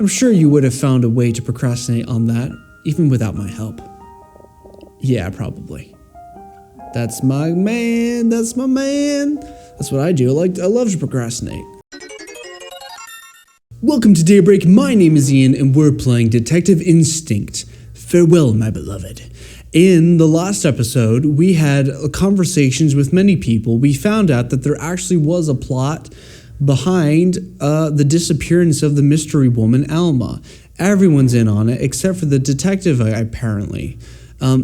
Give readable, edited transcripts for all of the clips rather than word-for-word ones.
I'm sure you would have found a way to procrastinate on that, even without my help. Yeah, probably. That's my man, that's my man. That's what I do, I love to procrastinate. Welcome to DayBreak, my name is Ian, and we're playing Detective Instinct. Farewell, my beloved. In the last episode, we had conversations with many people. We found out that there actually was a plot behind the disappearance of the mystery woman, Alma. Everyone's in on it, except for the detective, apparently.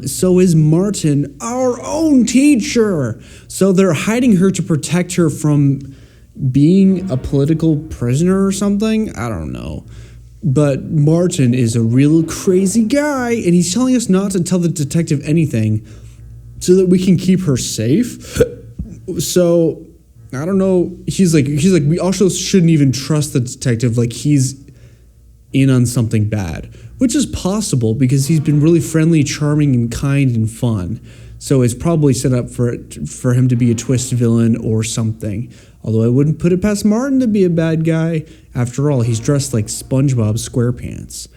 So is Martin, our own teacher. So they're hiding her to protect her from being a political prisoner or something? I don't know. But Martin is a real crazy guy, and he's telling us not to tell the detective anything so that we can keep her safe. So, I don't know. He's like, we also shouldn't even trust the detective, like he's in on something bad, which is possible because he's been really friendly, charming, and kind and fun. So it's probably set up for him to be a twist villain or something. Although I wouldn't put it past Martin to be a bad guy. After all, he's dressed like SpongeBob SquarePants.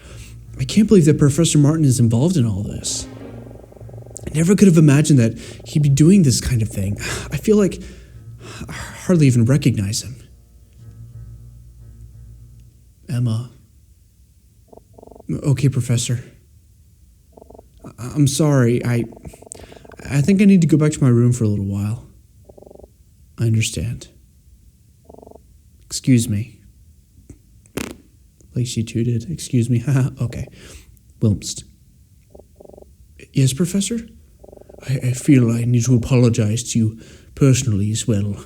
I can't believe that Professor Martin is involved in all this. I never could have imagined that he'd be doing this kind of thing. I feel like I hardly even recognize him. Emma. Okay, Professor. I'm sorry. I think I need to go back to my room for a little while. I understand. Excuse me. Like she tooted. Excuse me. Okay. Wilmst. Yes, Professor? I feel I need to apologize to you personally as well.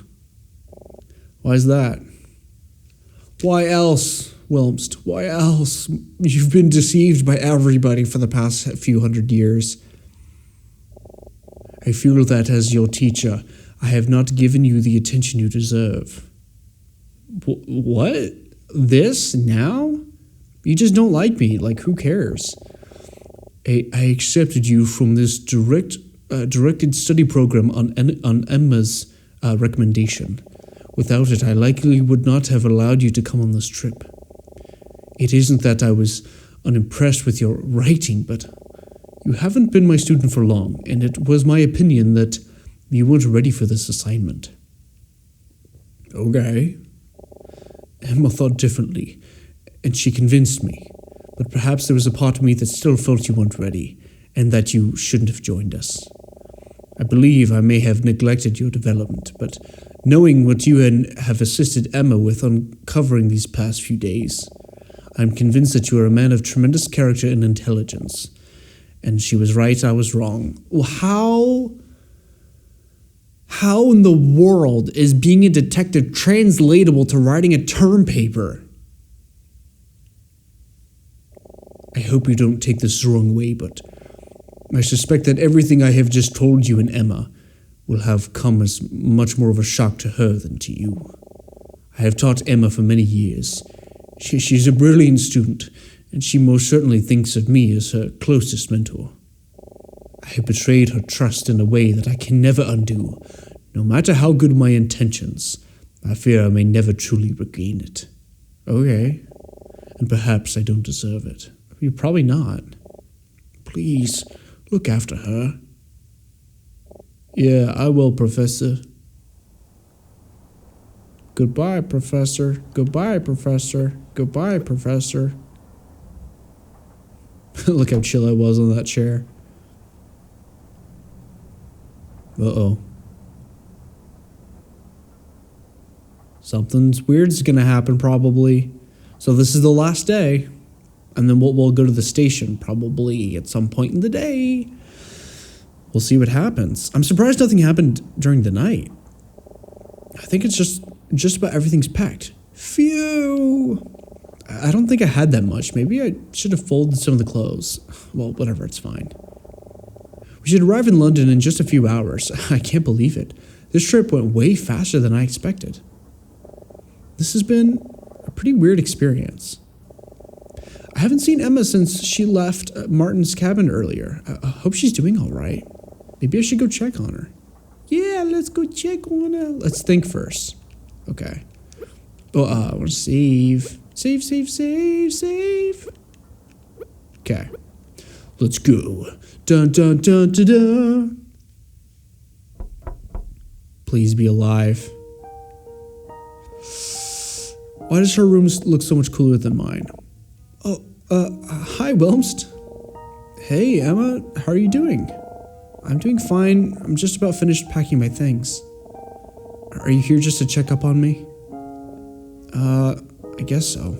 Why is that? Why else, Wilmst? Why else? You've been deceived by everybody for the past few hundred years. I feel that as your teacher, I have not given you the attention you deserve. What? This? Now? You just don't like me. Like, who cares? I accepted you from this directed study program on Emma's recommendation. Without it, I likely would not have allowed you to come on this trip. It isn't that I was unimpressed with your writing, but you haven't been my student for long, and it was my opinion that you weren't ready for this assignment. Okay. Emma thought differently, and she convinced me. But perhaps there was a part of me that still felt you weren't ready, and that you shouldn't have joined us. I believe I may have neglected your development, but knowing what you have assisted Emma with uncovering these past few days, I'm convinced that you are a man of tremendous character and intelligence. And she was right, I was wrong. Well, how in the world is being a detective translatable to writing a term paper? I hope you don't take this the wrong way, but I suspect that everything I have just told you and Emma will have come as much more of a shock to her than to you. I have taught Emma for many years. She's a brilliant student, and she most certainly thinks of me as her closest mentor. I have betrayed her trust in a way that I can never undo. No matter how good my intentions, I fear I may never truly regain it. Okay, and perhaps I don't deserve it. You're probably not. Please, look after her. Yeah, I will, Professor. Goodbye, Professor. Goodbye, Professor. Goodbye, Professor. Look how chill I was on that chair. Uh-oh. Something's weird's gonna happen, probably. So this is the last day. And then we'll go to the station, probably at some point in the day. We'll see what happens. I'm surprised nothing happened during the night. I think it's just about everything's packed. Phew! I don't think I had that much. Maybe I should have folded some of the clothes. Well, whatever, it's fine. We should arrive in London in just a few hours. I can't believe it. This trip went way faster than I expected. This has been a pretty weird experience. I haven't seen Emma since she left Martin's cabin earlier. I hope she's doing all right. Maybe I should go check on her. Yeah, let's go check on her. Let's think first. Okay. Oh, I want to save. Save, save, save, save. Okay. Let's go. Dun, dun, dun, dun, dun. Please be alive. Why does her room look so much cooler than mine? Oh, hi, Wilmst. Hey, Emma, how are you doing? I'm doing fine. I'm just about finished packing my things. Are you here just to check up on me? I guess so.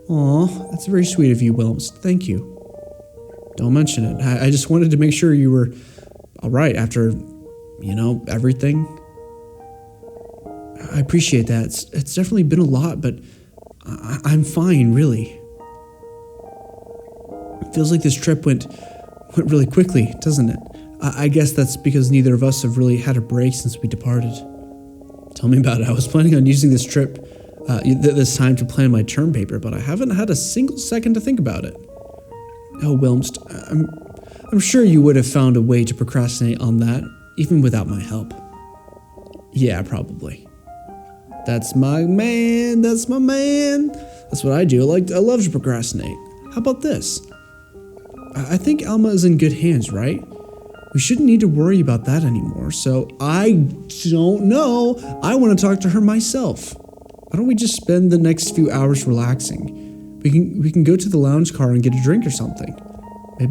Aw, that's very sweet of you, Wilmst. Thank you. Don't mention it. I just wanted to make sure you were alright after, you know, everything. I appreciate that. It's definitely been a lot, but I'm fine, really. It feels like this trip went really quickly, doesn't it? I guess that's because neither of us have really had a break since we departed. Tell me about it. I was planning on using this trip, this time to plan my term paper, but I haven't had a single second to think about it. Oh, Wilmst, I'm sure you would have found a way to procrastinate on that, even without my help. Yeah, probably. That's my man. That's my man. That's what I do. I love to procrastinate. How about this? I think Alma is in good hands, right? We shouldn't need to worry about that anymore, so I don't know. I want to talk to her myself. Why don't we just spend the next few hours relaxing? We can go to the lounge car and get a drink or something.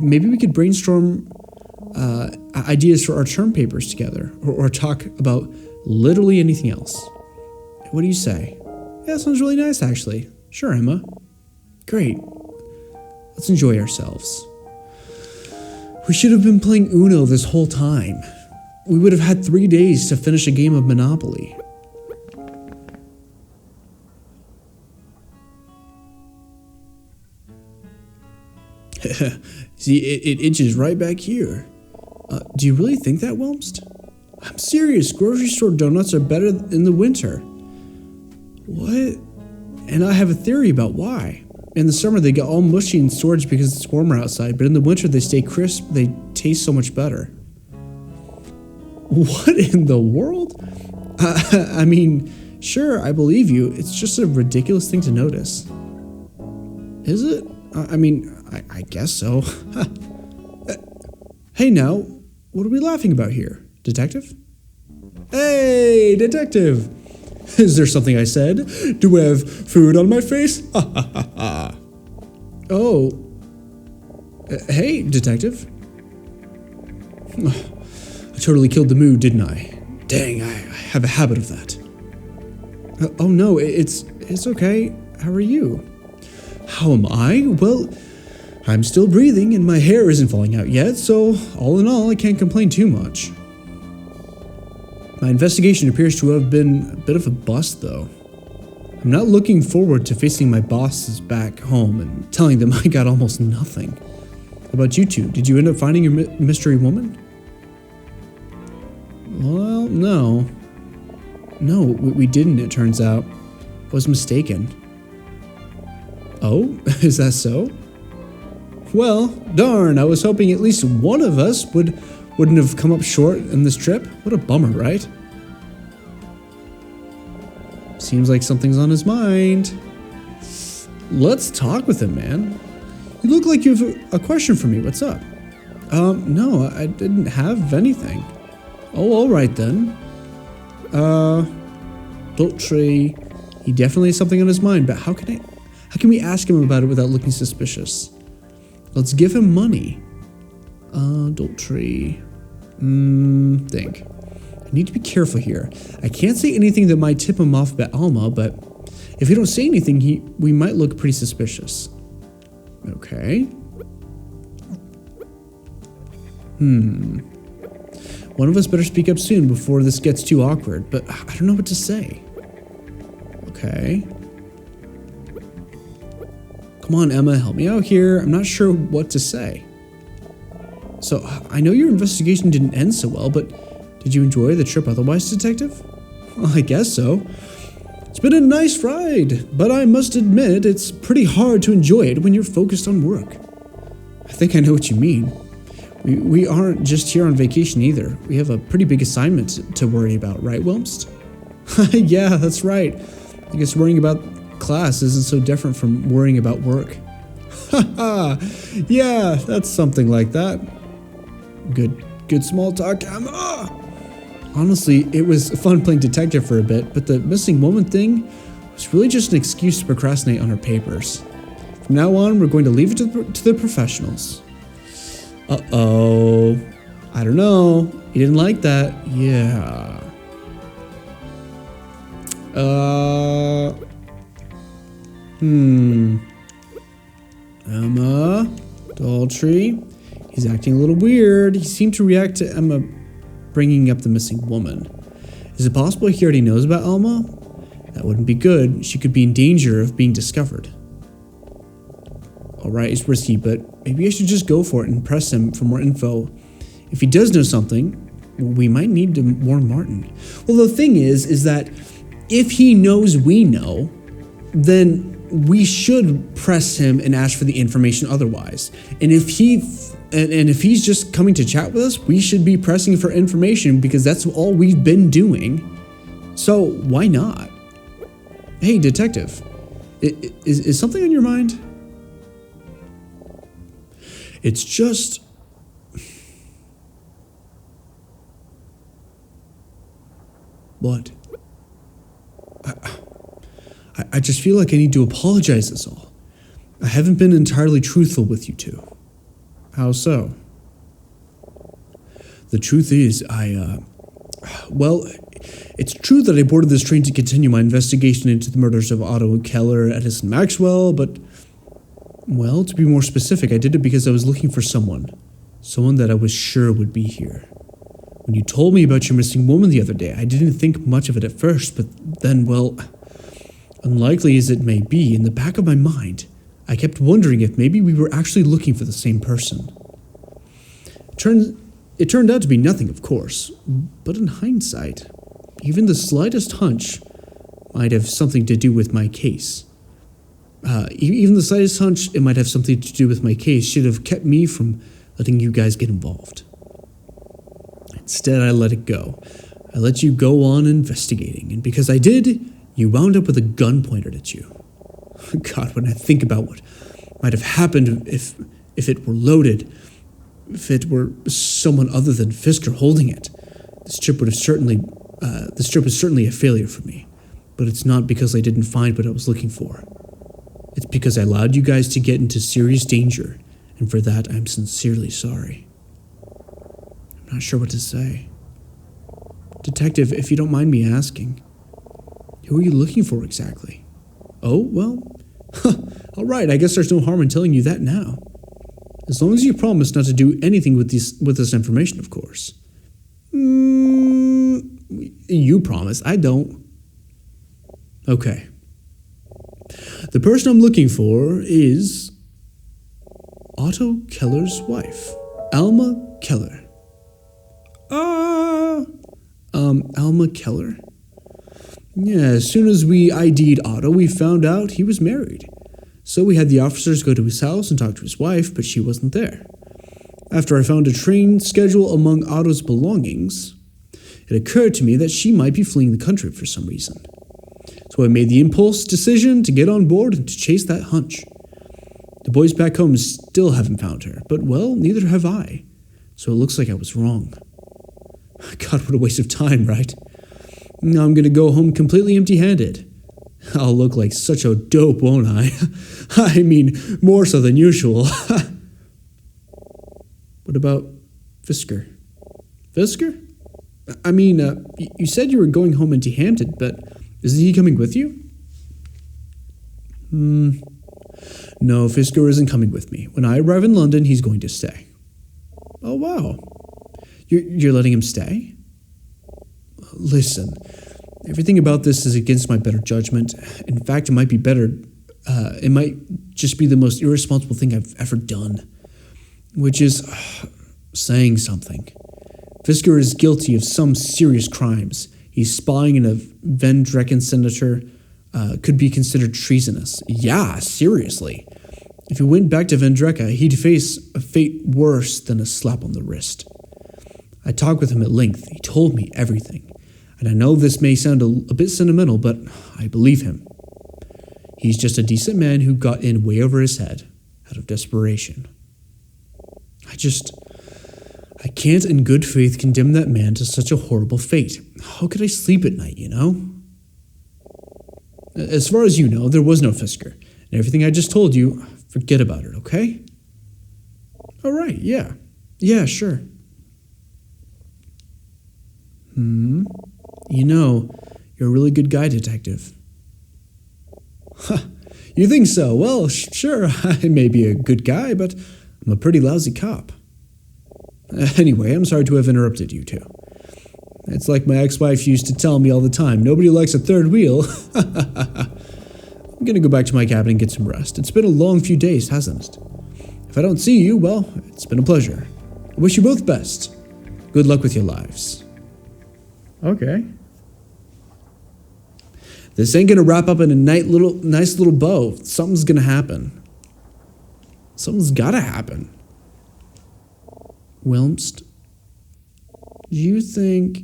Maybe we could brainstorm ideas for our term papers together, or talk about literally anything else. What do you say? Yeah, that sounds really nice, actually. Sure, Emma. Great. Let's enjoy ourselves. We should have been playing Uno this whole time. We would have had 3 days to finish a game of Monopoly. See, it itches right back here. Do you really think that, Wilmst? I'm serious. Grocery store donuts are better in the winter. What? And I have a theory about why. In the summer, they get all mushy in storage because it's warmer outside, but in the winter, they stay crisp. They taste so much better. What in the world? I mean, sure, I believe you. It's just a ridiculous thing to notice. Is it? I guess so. Hey now, what are we laughing about here? Detective? Hey, detective! Is there something I said? Do I have food on my face? Ha ha ha ha. Oh. Hey, detective. I totally killed the mood, didn't I? Dang, I have a habit of that. Oh no, it's okay. How are you? How am I? Well, I'm still breathing and my hair isn't falling out yet, so all in all, I can't complain too much. My investigation appears to have been a bit of a bust, though. I'm not looking forward to facing my bosses back home and telling them I got almost nothing. How about you two? Did you end up finding your mystery woman? Well, no. No, we didn't, it turns out. I was mistaken. Oh, is that so? Well, darn, I was hoping at least one of us wouldn't have come up short in this trip. What a bummer, right? Seems like something's on his mind. Let's talk with him, man. You look like you have a question for me. What's up? No, I didn't have anything. Oh, all right then. Daltrey, he definitely has something on his mind, but how can we ask him about it without looking suspicious? Let's give him money. Daltrey. Think. I need to be careful here. I can't say anything that might tip him off about Alma, but if we don't say anything, we might look pretty suspicious. Okay. One of us better speak up soon before this gets too awkward, but I don't know what to say. Okay. Come on, Emma, help me out here. I'm not sure what to say. So, I know your investigation didn't end so well, but did you enjoy the trip otherwise, detective? Well, I guess so. It's been a nice ride, but I must admit it's pretty hard to enjoy it when you're focused on work. I think I know what you mean. We aren't just here on vacation either. We have a pretty big assignment to worry about, right, Wilmst? Yeah, that's right. I guess worrying about class isn't so different from worrying about work. Haha, yeah, that's something like that. Good small talk, Emma. Honestly, it was fun playing detective for a bit, but the missing woman thing was really just an excuse to procrastinate on our papers. From now on, we're going to leave it to the professionals. Uh-oh. I don't know. You didn't like that. Yeah. Emma, Daltrey. He's acting a little weird. He seemed to react to Emma bringing up the missing woman. Is it possible he already knows about Alma? That wouldn't be good. She could be in danger of being discovered. Alright, it's risky, but maybe I should just go for it and press him for more info. If he does know something, we might need to warn Martin. Well, the thing is that if he knows we know, then we should press him and ask for the information otherwise. And if he's just coming to chat with us, we should be pressing for information because that's all we've been doing. So why not? Hey, detective, is something on your mind? It's just... What? I just feel like I need to apologize is all. I haven't been entirely truthful with you two. How so? The truth is, well, it's true that I boarded this train to continue my investigation into the murders of Otto Keller, Edison Maxwell, but, well, to be more specific, I did it because I was looking for someone that I was sure would be here. When you told me about your missing woman the other day, I didn't think much of it at first, but then, well, unlikely as it may be, in the back of my mind, I kept wondering if maybe we were actually looking for the same person. It turned out to be nothing, of course, but in hindsight, even the slightest hunch might have something to do with my case. Even the slightest hunch it might have something to do with my case should have kept me from letting you guys get involved. Instead, I let it go. I let you go on investigating, and because I did, you wound up with a gun pointed at you. God, when I think about what might have happened if it were loaded, if it were someone other than Fisker holding it, this trip was certainly a failure for me. But it's not because I didn't find what I was looking for. It's because I allowed you guys to get into serious danger, and for that I'm sincerely sorry. I'm not sure what to say. Detective, if you don't mind me asking, who are you looking for exactly? Oh, well, all right, I guess there's no harm in telling you that now. As long as you promise not to do anything with this information, of course. You promise, I don't. Okay. The person I'm looking for is Otto Keller's wife, Alma Keller. Alma Keller? Yeah, as soon as we ID'd Otto, we found out he was married. So we had the officers go to his house and talk to his wife, but she wasn't there. After I found a train schedule among Otto's belongings, it occurred to me that she might be fleeing the country for some reason. So I made the impulse decision to get on board and to chase that hunch. The boys back home still haven't found her, but, well, neither have I. So it looks like I was wrong. God, what a waste of time, right? Now I'm going to go home completely empty-handed. I'll look like such a dope, won't I? I mean, more so than usual. What about Fisker? Fisker? I mean, you said you were going home empty-handed, but isn't he coming with you? No, Fisker isn't coming with me. When I arrive in London, he's going to stay. Oh, wow. You're letting him stay? Listen, everything about this is against my better judgment. In fact, it might be better. It might just be the most irresponsible thing I've ever done, which is saying something. Fisker is guilty of some serious crimes. He's spying on a Van Drecken senator, could be considered treasonous. Yeah, seriously. If he went back to Van Drecka, he'd face a fate worse than a slap on the wrist. I talked with him at length. He told me everything. And I know this may sound a bit sentimental, but I believe him. He's just a decent man who got in way over his head out of desperation. I can't in good faith condemn that man to such a horrible fate. How could I sleep at night, you know? As far as you know, there was no Fisker. And everything I just told you, forget about it, okay? All right, yeah. Yeah, sure. You know, you're a really good guy, Detective. Huh, you think so? Well, sure, I may be a good guy, but I'm a pretty lousy cop. Anyway, I'm sorry to have interrupted you two. It's like my ex-wife used to tell me all the time, nobody likes a third wheel. I'm gonna go back to my cabin and get some rest. It's been a long few days, hasn't it? If I don't see you, well, it's been a pleasure. I wish you both best. Good luck with your lives. Okay. This ain't gonna wrap up in a nice little bow. Something's gonna happen. Something's gotta happen. Wilmst, do you think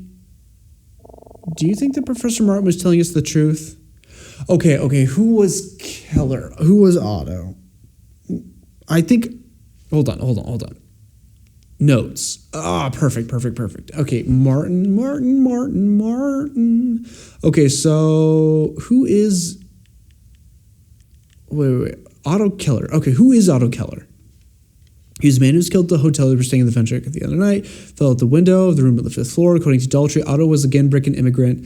that Professor Martin was telling us the truth? Okay, who was Keller? Who was Otto? I think, hold on. Notes. Perfect. Okay, Martin. Okay, so who is, wait, Otto Keller. Okay, who is Otto Keller? He was the man who was killed at the hotel they were staying in the Fenchurch the other night, fell out the window of the room on the 5th floor. According to Daltrey, Otto was a Ganbrickan immigrant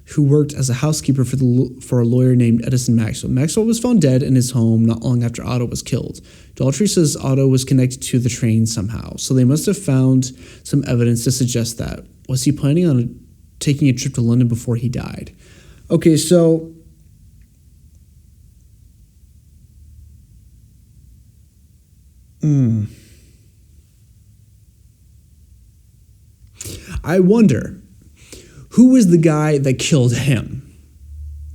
who worked as a housekeeper for a lawyer named Edison Maxwell. Maxwell was found dead in his home not long after Otto was killed. Daltrey says Otto was connected to the train somehow, so they must have found some evidence to suggest that. Was he planning on taking a trip to London before he died? Okay, so I wonder, who is the guy that killed him,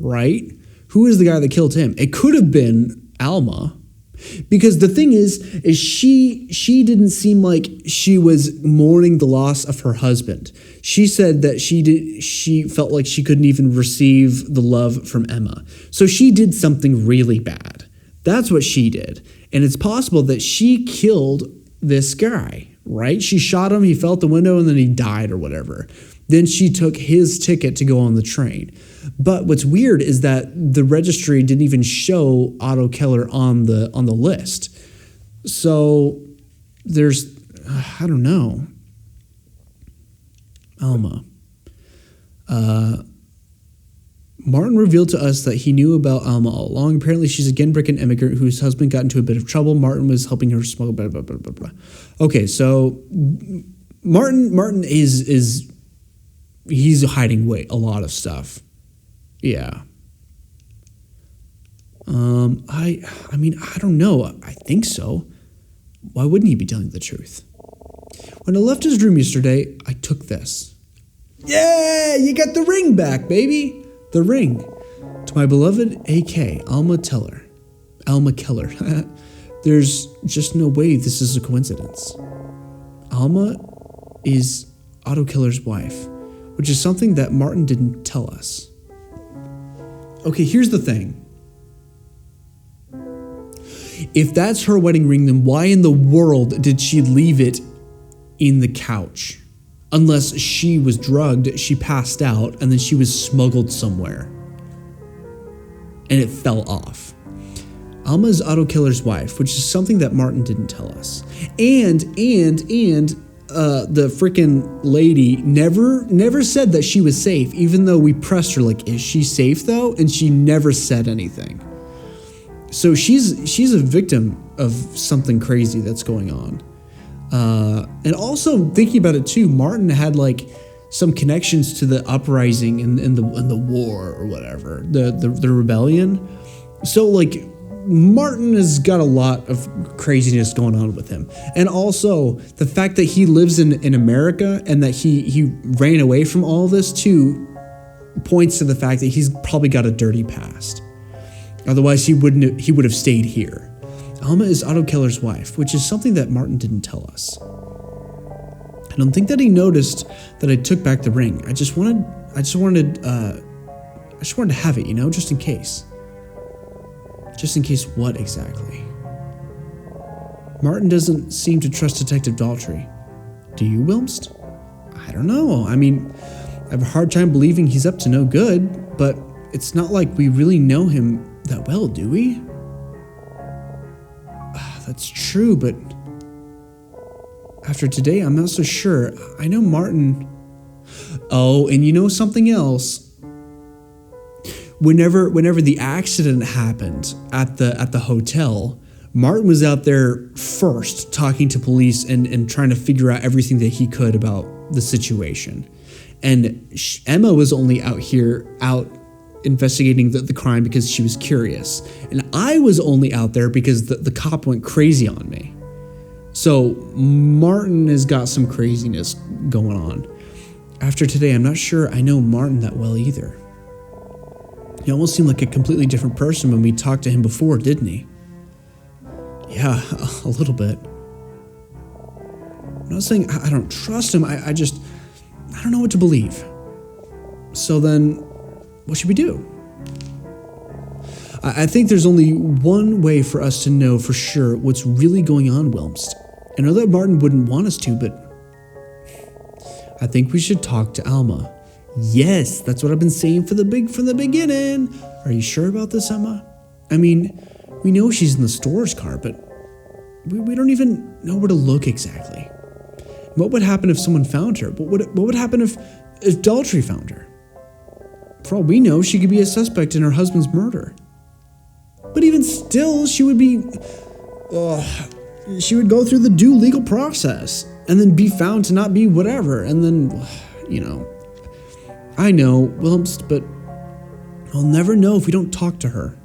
right? Who is the guy that killed him? It could have been Alma, because the thing is she didn't seem like she was mourning the loss of her husband. She said that she felt like she couldn't even receive the love from Emma. So she did something really bad. That's what she did. And it's possible that she killed this guy, right? She shot him, he fell out the window, and then he died or whatever. Then she took his ticket to go on the train. But what's weird is that the registry didn't even show Otto Keller on the list. So there's, I don't know. Alma. Martin revealed to us that he knew about Alma all along. Apparently, she's a Ganbrickan immigrant whose husband got into a bit of trouble. Martin was helping her smuggle, blah, blah, blah, blah, blah. Okay, so Martin is he's hiding a lot of stuff. Yeah. I mean, I don't know. I think so. Why wouldn't he be telling the truth? When I left his room yesterday, I took this. Yeah, you got the ring back, baby. The ring. To my beloved AK, Alma Keller. There's just no way this is a coincidence. Alma is Otto Keller's wife, which is something that Martin didn't tell us. Okay, here's the thing. If that's her wedding ring, then why in the world did she leave it in the couch? Unless she was drugged, she passed out, and then she was smuggled somewhere. And it fell off. Alma is Otto Keller's wife, which is something that Martin didn't tell us. And the freaking lady never said that she was safe, even though we pressed her, like, is she safe though? And she never said anything. So she's a victim of something crazy that's going on. And also thinking about it too, Martin had like some connections to the uprising and the war or whatever, the rebellion. So like Martin has got a lot of craziness going on with him. And also the fact that he lives in America and that he ran away from all this too points to the fact that he's probably got a dirty past. Otherwise he would have stayed here. Alma is Otto Keller's wife, which is something that Martin didn't tell us. I don't think that he noticed that I took back the ring. I just wanted to have it, just in case. Just in case what exactly? Martin doesn't seem to trust Detective Daltrey. Do you, Wilmst? I don't know. I mean, I have a hard time believing he's up to no good, but it's not like we really know him that well, do we? That's true, but after today, I'm not so sure. I know Martin... Oh, and you know something else? Whenever the accident happened at the hotel, Martin was out there first talking to police and trying to figure out everything that he could about the situation. And Emma was only out investigating the crime because she was curious. And I was only out there because the cop went crazy on me. So Martin has got some craziness going on. After today, I'm not sure I know Martin that well either. He almost seemed like a completely different person when we talked to him before, didn't he? Yeah, a little bit. I'm not saying I don't trust him, I don't know what to believe. So then, what should we do? I think there's only one way for us to know for sure what's really going on, Wilmst. I know that Martin wouldn't want us to, but I think we should talk to Alma. Yes, that's what I've been saying from the beginning. Are you sure about this, Emma? I mean, we know she's in the store's car, but we don't even know where to look exactly. What would happen if someone found her? What would happen if Daltrey found her? For all we know, she could be a suspect in her husband's murder. But even still, she would go through the due legal process and then be found to not be whatever. And then, I know, Wilmst, but I'll never know if we don't talk to her.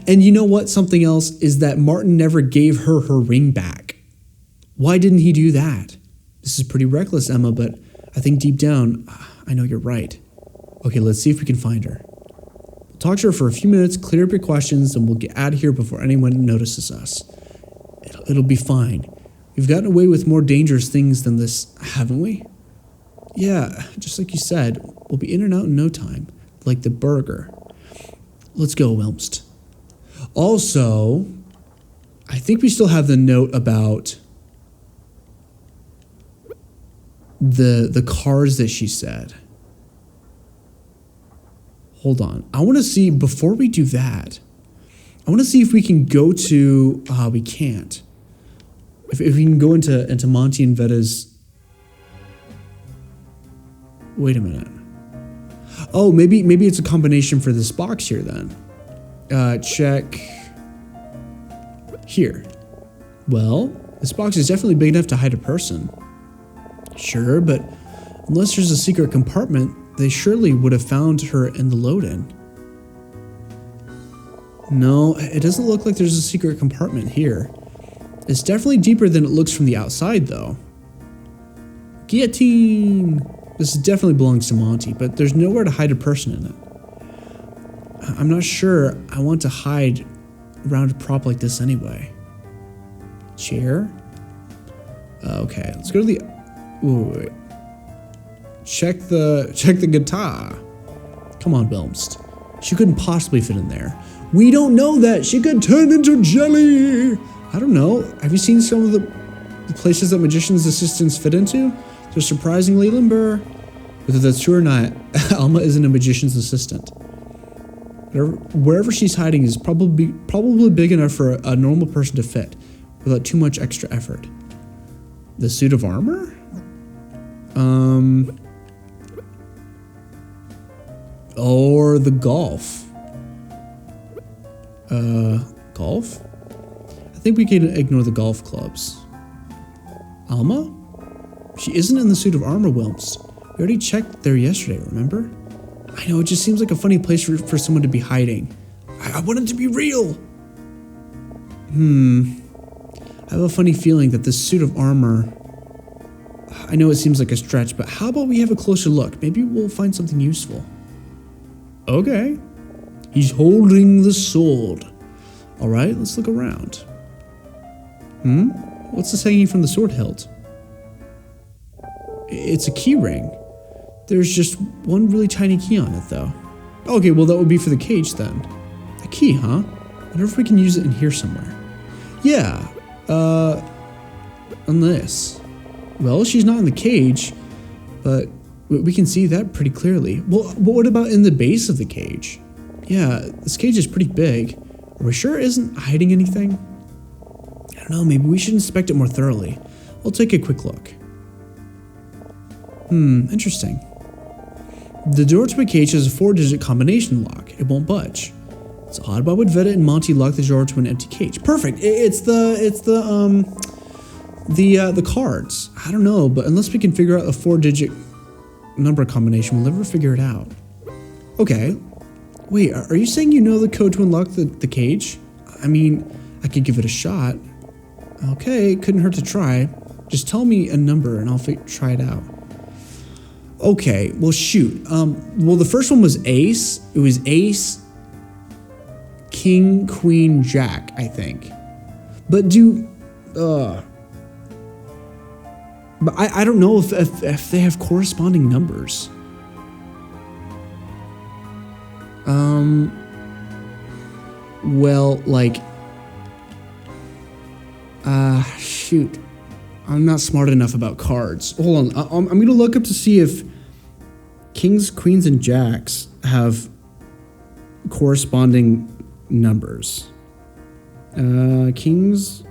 And you know what? Something else is that Martin never gave her ring back. Why didn't he do that? This is pretty reckless, Emma, but I think deep down, I know you're right. Okay, let's see if we can find her. We'll talk to her for a few minutes, clear up your questions, and we'll get out of here before anyone notices us. It'll be fine. We've gotten away with more dangerous things than this, haven't we? Yeah, just like you said, we'll be in and out in no time, like the burger. Let's go, Wilmst. Also, I think we still have the note about the cars that she said. Hold on. I want to see, before we do that, I want to see if we can go to, we can't. If we can go into Monty and Vetta's, wait a minute. Oh, maybe it's a combination for this box here then. Check here. Well, this box is definitely big enough to hide a person. Sure, but unless there's a secret compartment, they surely would have found her in the load-in. No, it doesn't look like there's a secret compartment here. It's definitely deeper than it looks from the outside, though. Guillotine! This definitely belongs to Monty, but there's nowhere to hide a person in it. I'm not sure I want to hide around a prop like this anyway. Chair? Okay, let's go to the... Wait. Check the guitar. Come on, Wilmst. She couldn't possibly fit in there. We don't know that. She could turn into jelly. I don't know. Have you seen some of the places that magicians' assistants fit into? They're surprisingly limber. Whether that's true or not, Alma isn't a magician's assistant. Wherever she's hiding is probably big enough for a normal person to fit, without too much extra effort. The suit of armor? Or the golf. Golf? I think we can ignore the golf clubs. Alma? She isn't in the suit of armor, Wilmst. We already checked there yesterday, remember? I know, it just seems like a funny place for someone to be hiding. I want it to be real! I have a funny feeling that this suit of armor... I know it seems like a stretch, but how about we have a closer look? Maybe we'll find something useful. Okay. He's holding the sword. Alright, let's look around. What's this hanging from the sword hilt? It's a key ring. There's just one really tiny key on it, though. Okay, well that would be for the cage then. A key, huh? I wonder if we can use it in here somewhere. Yeah, on this. Well, she's not in the cage, but we can see that pretty clearly. Well, but what about in the base of the cage? Yeah, this cage is pretty big. Are we sure it isn't hiding anything? I don't know, maybe we should inspect it more thoroughly. We'll take a quick look. Interesting. The door to the cage has a 4-digit combination lock. It won't budge. It's odd. Why would Veta and Monty lock the door to an empty cage? Perfect. It's the cards. I don't know, but unless we can figure out a 4-digit number combination, we'll never figure it out. Okay. Wait, are you saying you know the code to unlock the cage? I mean, I could give it a shot. Okay, couldn't hurt to try. Just tell me a number and I'll try it out. Okay, well shoot. Well the first one was ace. It was ace, king, queen, jack, I think. But but I don't know if they have corresponding numbers. Well, like, shoot. I'm not smart enough about cards. Hold on, I'm gonna look up to see if kings, queens, and jacks have corresponding numbers. Kings,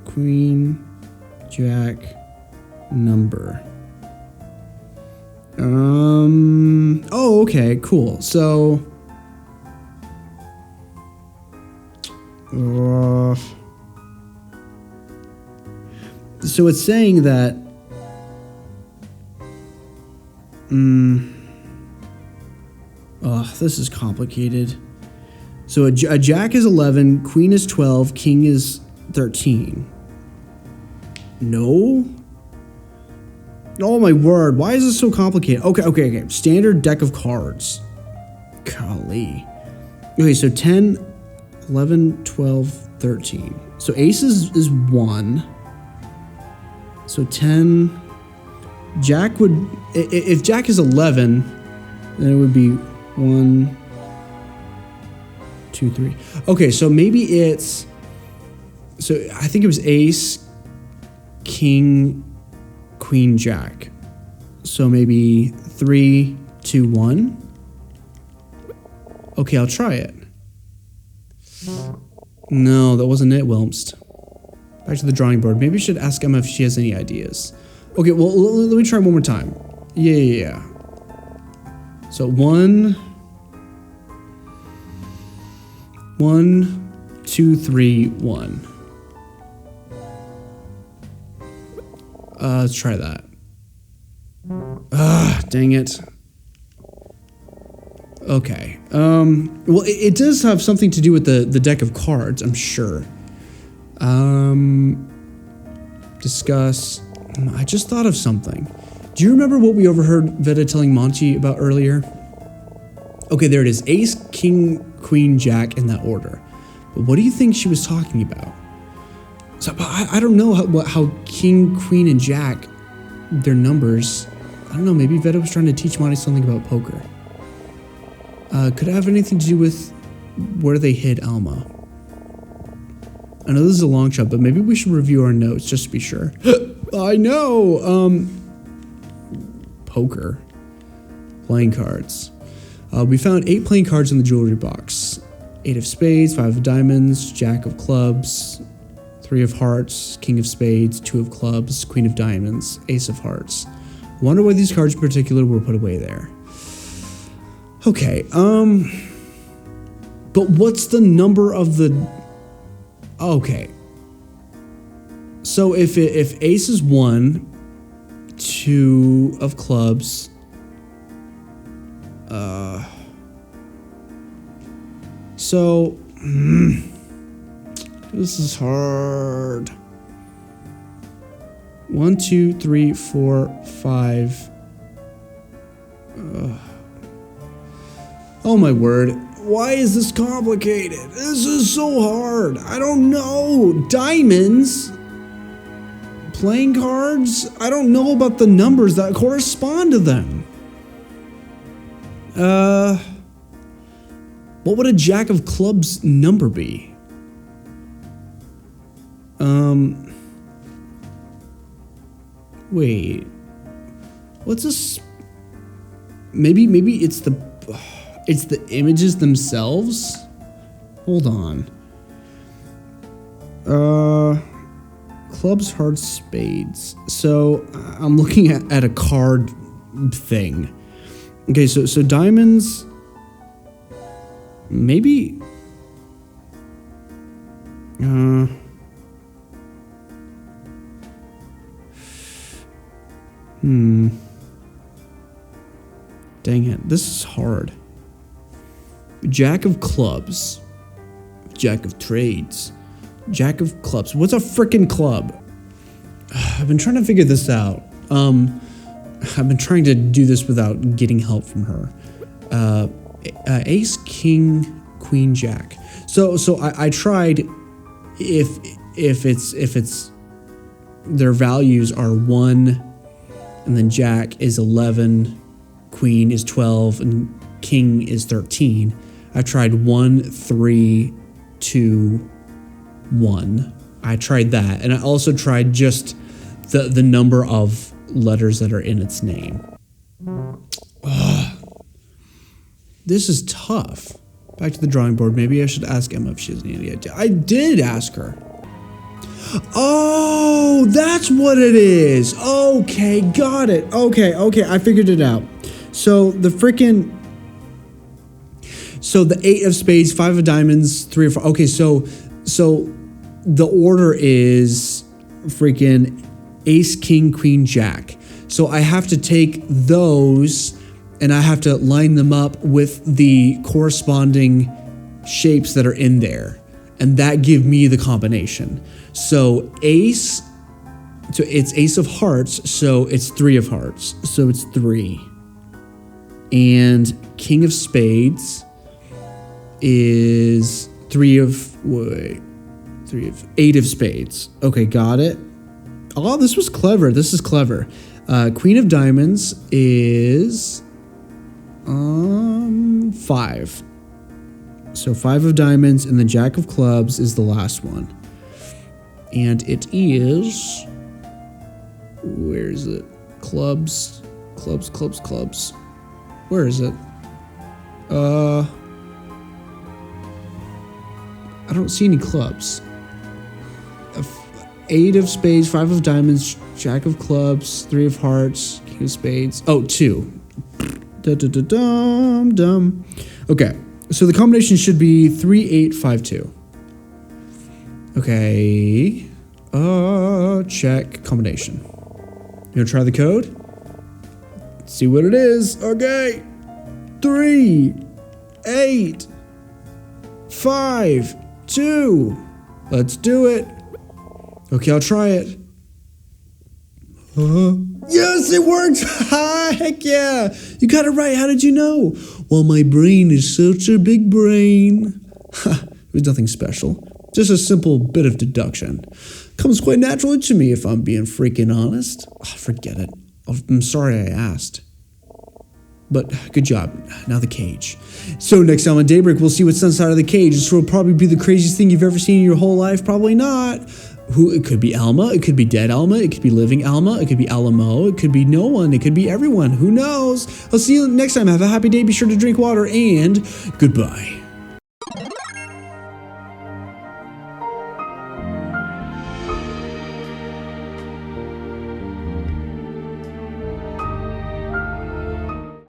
queen, jack, number. Oh, okay, cool. So, so it's saying that, this is complicated. So a jack is 11, queen is 12, king is 13. No? Oh my word, why is this so complicated? Okay. Standard deck of cards. Golly. Okay, so 10, 11, 12, 13. So ace is 1. So 10. Jack would, if jack is 11, then it would be 1, 2, 3. Okay, so maybe it's, so I think it was ace, king, queen, jack. So maybe 3, 2, 1. Okay, I'll try it. No, that wasn't it, Wilmst. Back to the drawing board. Maybe I should ask Emma if she has any ideas. Okay, well, let me try one more time. Yeah. So 1, 2, 3, 1. Let's try that. Dang it. Okay. Well, it does have something to do with the deck of cards, I'm sure. Discuss. I just thought of something. Do you remember what we overheard Veta telling Monty about earlier? Okay, there it is. Ace, king, queen, jack in that order. But what do you think she was talking about? So I don't know how king, queen, and jack, their numbers. I don't know, maybe Veta was trying to teach Monty something about poker. Could it have anything to do with where they hid Alma? I know this is a long shot, but maybe we should review our notes just to be sure. I know! Poker. Playing cards. We found 8 playing cards in the jewelry box. 8 of spades, 5 of diamonds, jack of clubs, 3 of hearts, king of spades, 2 of clubs, queen of diamonds, ace of hearts. I wonder why these cards in particular were put away there. Okay, but what's the number of the... Okay. So if ace is 1, 2 of clubs, so this is hard. 1, 2, 3, 4, 5. Oh my word. Why is this complicated? This is so hard. I don't know. Diamonds? Playing cards? I don't know about the numbers that correspond to them. What would a jack of clubs number be? Wait. What's this? Maybe it's the images themselves? Hold on. Clubs, hearts, spades. So I'm looking at a card thing. Okay, so diamonds. Maybe. Dang it, this is hard. Jack of clubs. Jack of trades. Jack of clubs. What's a frickin' club? I've been trying to figure this out. I've been trying to do this without getting help from her. Ace, king, queen, jack. So I tried if it's their values are 1 and then jack is 11, queen is 12 and king is 13. I tried 1, 3, 2, 1. I tried that, and I also tried just the number of letters that are in its name. This is tough. Back to the drawing board. Maybe I should ask Emma if she has any idea. I did ask her. Oh, that's what it is. Okay, got it. Okay, I figured it out. So the 8 of spades, 5 of diamonds, 3 of... Okay, so the order is freaking ace, king, queen, jack. So I have to take those and I have to line them up with the corresponding shapes that are in there. And that give me the combination. So ace, so it's ace of hearts, so it's 3 of hearts. So it's 3. And king of spades is 8 of spades. Okay, got it. Oh, this was clever. This is clever. Queen of diamonds is 5. So 5 of diamonds, and the jack of clubs is the last one. And it is... Where is it? Clubs. Where is it? I don't see any clubs. 8 of spades, 5 of diamonds, jack of clubs, 3 of hearts, king of spades. Oh, 2. Dum. Okay, so the combination should be 3, 8, 5, 2. Okay. Check combination. You gonna try the code? See what it is. Okay. 3, 8, 5, 2. Let's do it. Okay, I'll try it. Yes, it worked! Heck yeah! You got it right. How did you know? Well, my brain is such a big brain. It was nothing special. Just a simple bit of deduction. Comes quite naturally to me, if I'm being freaking honest. Oh, forget it. I'm sorry I asked. But good job. Now the cage. So next time on DayBreak, we'll see what's inside of the cage. This will probably be the craziest thing you've ever seen in your whole life. Probably not. It could be Alma. It could be dead Alma. It could be living Alma. It could be Alamo. It could be no one. It could be everyone. Who knows? I'll see you next time. Have a happy day. Be sure to drink water and goodbye.